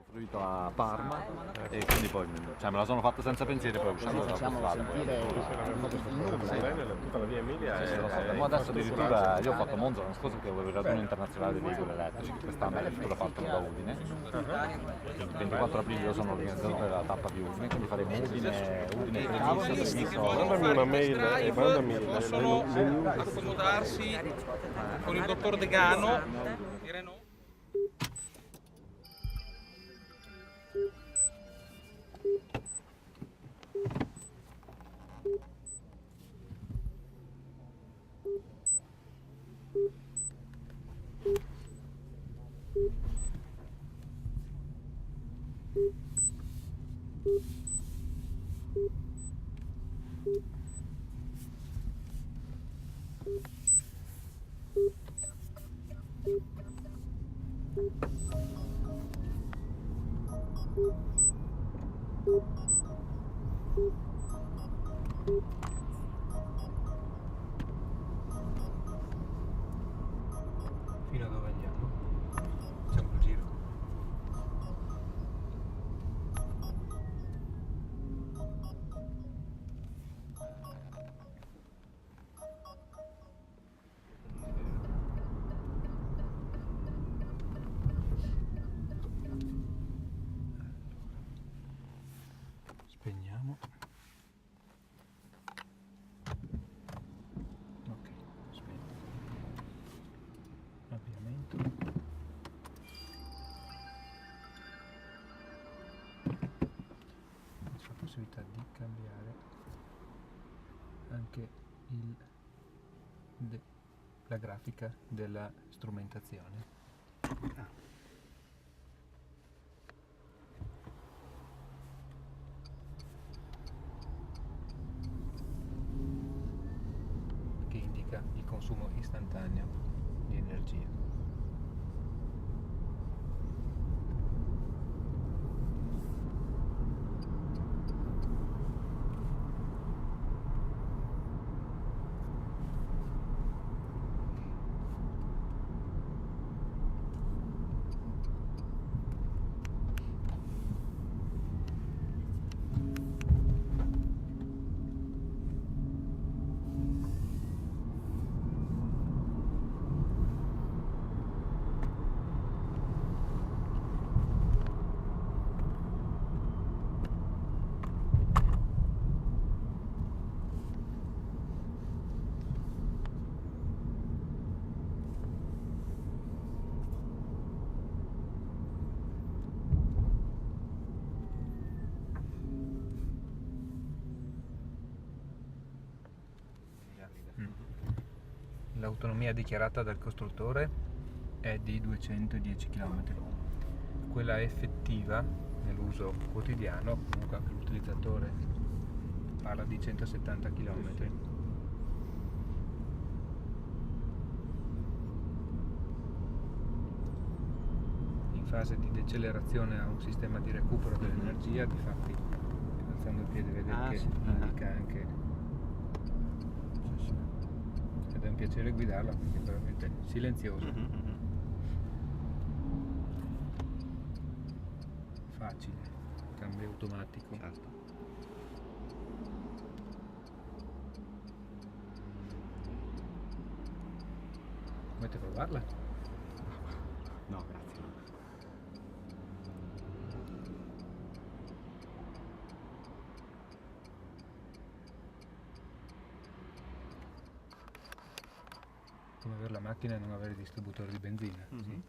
costruito a Parma e quindi poi me la sono fatta senza pensieri, poi uscendo dalla strada. Tutta la via Emilia Ma adesso addirittura io ho fatto Monza l'anno scorso che avevo il raduno internazionale dei veicoli elettrici, quest'anno addirittura fatto da Udine. Il 24 aprile io sono l'organizzatore della tappa di Udine, quindi faremo Udine Treviso. Mandami una mail e mandami possono accomodarsi con il dottor Degano di Renault. Fino a dove andiamo? Facciamo il giro. Spegniamo. Ok, spento. Avviamento. C'è la possibilità di cambiare anche la grafica della strumentazione. Che indica il consumo istantaneo di energia. L'autonomia dichiarata dal costruttore è di 210 km. Quella effettiva nell'uso quotidiano, comunque anche l'utilizzatore parla di 170 km. In fase di decelerazione ha un sistema di recupero dell'energia, difatti alzando il piede vedete che indica anche. Ed è un piacere guidarla perché è veramente silenzioso. Facile, cambio automatico. Certo. Volete provarla? No, grazie. Come avere la macchina e non avere il distributore di benzina. Mm-hmm.